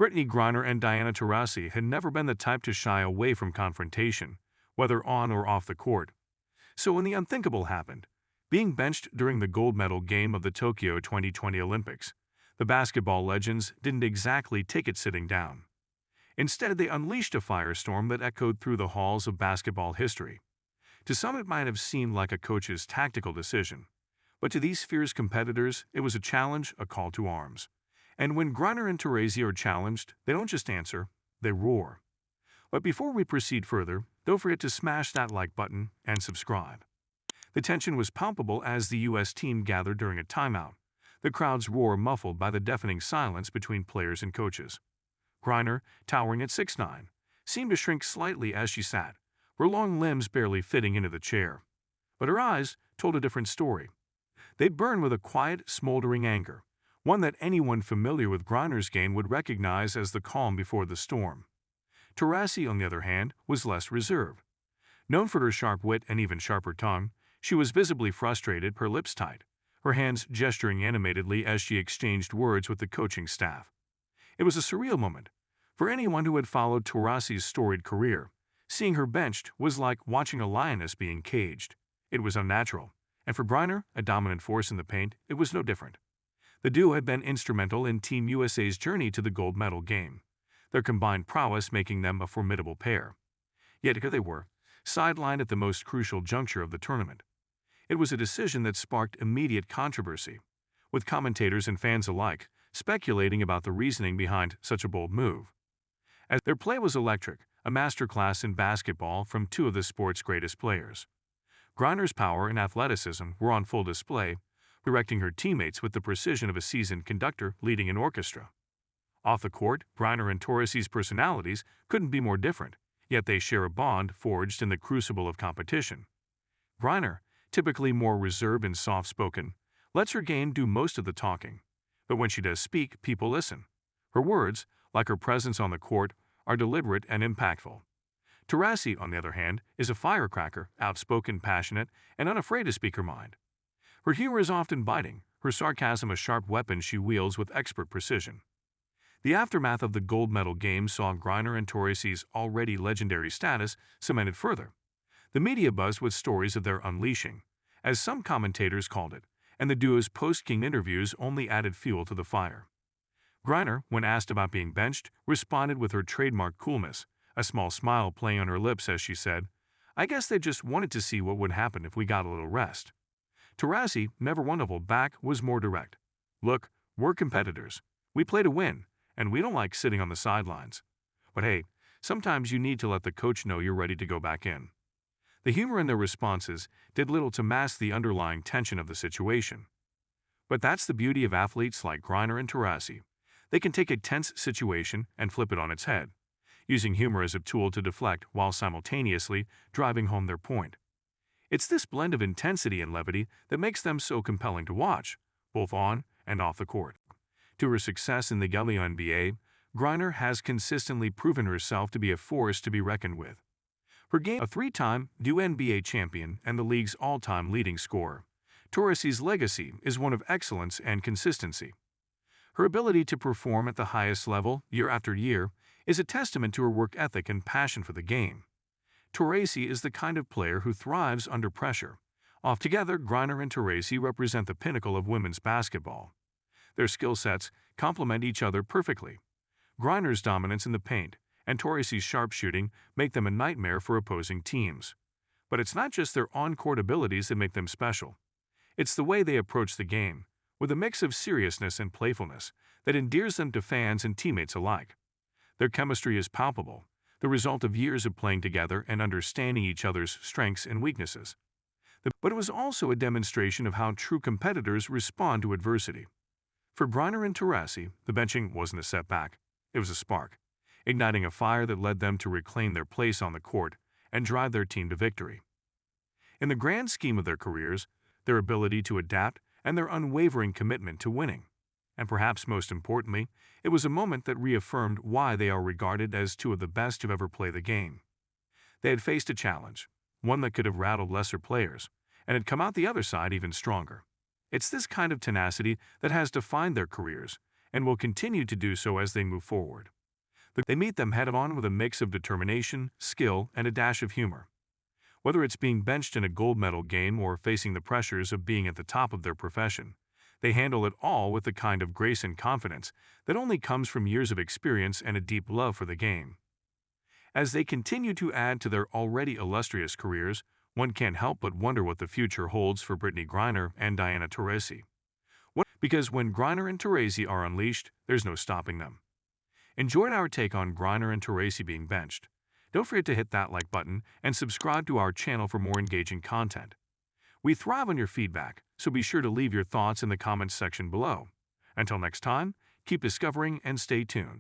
Brittney Griner and Taurasi had never been the type to shy away from confrontation, whether on or off the court. So when the unthinkable happened, being benched during the gold medal game of the Tokyo 2020 Olympics, the basketball legends didn't exactly take it sitting down. Instead, they unleashed a firestorm that echoed through the halls of basketball history. To some, it might have seemed like a coach's tactical decision, but to these fierce competitors, it was a challenge, a call to arms. And when Griner and Taurasi are challenged, they don't just answer, they roar. But before we proceed further, don't forget to smash that like button and subscribe. The tension was palpable as the U.S. team gathered during a timeout, the crowd's roar muffled by the deafening silence between players and coaches. Griner, towering at 6'9", seemed to shrink slightly as she sat, her long limbs barely fitting into the chair. But her eyes told a different story. They burned with a quiet, smoldering anger, one that anyone familiar with Griner's game would recognize as the calm before the storm. Taurasi, on the other hand, was less reserved. Known for her sharp wit and even sharper tongue, she was visibly frustrated, her lips tight, her hands gesturing animatedly as she exchanged words with the coaching staff. It was a surreal moment. For anyone who had followed Taurasi's storied career, seeing her benched was like watching a lioness being caged. It was unnatural, and for Griner, a dominant force in the paint, it was no different. The duo had been instrumental in Team USA's journey to the gold medal game, their combined prowess making them a formidable pair. Yet here they were, sidelined at the most crucial juncture of the tournament. It was a decision that sparked immediate controversy, with commentators and fans alike speculating about the reasoning behind such a bold move. As their play was electric, a masterclass in basketball from two of the sport's greatest players. Griner's power and athleticism were on full display, directing her teammates with the precision of a seasoned conductor leading an orchestra. Off the court, Griner and Taurasi's personalities couldn't be more different, yet they share a bond forged in the crucible of competition. Griner, typically more reserved and soft-spoken, lets her game do most of the talking. But when she does speak, people listen. Her words, like her presence on the court, are deliberate and impactful. Taurasi, on the other hand, is a firecracker, outspoken, passionate, and unafraid to speak her mind. Her humor is often biting, her sarcasm a sharp weapon she wields with expert precision. The aftermath of the gold medal game saw Griner and Taurasi's already legendary status cemented further. The media buzzed with stories of their unleashing, as some commentators called it, and the duo's post-game interviews only added fuel to the fire. Griner, when asked about being benched, responded with her trademark coolness, a small smile playing on her lips as she said, "I guess they just wanted to see what would happen if we got a little rest." Taurasi, never one to hold back, was more direct. "Look, we're competitors. We play to win, and we don't like sitting on the sidelines. But hey, sometimes you need to let the coach know you're ready to go back in." The humor in their responses did little to mask the underlying tension of the situation. But that's the beauty of athletes like Griner and Taurasi. They can take a tense situation and flip it on its head, using humor as a tool to deflect while simultaneously driving home their point. It's this blend of intensity and levity that makes them so compelling to watch, both on and off the court. To her success in the WNBA, Griner has consistently proven herself to be a force to be reckoned with. Her game, a three-time WNBA champion and the league's all-time leading scorer, Taurasi's legacy is one of excellence and consistency. Her ability to perform at the highest level year after year is a testament to her work ethic and passion for the game. Taurasi is the kind of player who thrives under pressure. Altogether, Griner and Taurasi represent the pinnacle of women's basketball. Their skill sets complement each other perfectly. Griner's dominance in the paint and Taurasi's sharpshooting make them a nightmare for opposing teams. But it's not just their on-court abilities that make them special. It's the way they approach the game, with a mix of seriousness and playfulness, that endears them to fans and teammates alike. Their chemistry is palpable, the result of years of playing together and understanding each other's strengths and weaknesses. But it was also a demonstration of how true competitors respond to adversity. For Griner and Taurasi, the benching wasn't a setback, it was a spark, igniting a fire that led them to reclaim their place on the court and drive their team to victory. In the grand scheme of their careers, their ability to adapt and their unwavering commitment to winning. And perhaps most importantly, it was a moment that reaffirmed why they are regarded as two of the best to ever play the game. They had faced a challenge, one that could have rattled lesser players, and had come out the other side even stronger. It's this kind of tenacity that has defined their careers and will continue to do so as they move forward. They meet them head-on with a mix of determination, skill, and a dash of humor. Whether it's being benched in a gold medal game or facing the pressures of being at the top of their profession, they handle it all with the kind of grace and confidence that only comes from years of experience and a deep love for the game. As they continue to add to their already illustrious careers, one can't help but wonder what the future holds for Brittney Griner and Diana Taurasi. Because when Griner and Taurasi are unleashed, there's no stopping them. Enjoyed our take on Griner and Taurasi being benched? Don't forget to hit that like button and subscribe to our channel for more engaging content. We thrive on your feedback, so be sure to leave your thoughts in the comments section below. Until next time, keep discovering and stay tuned.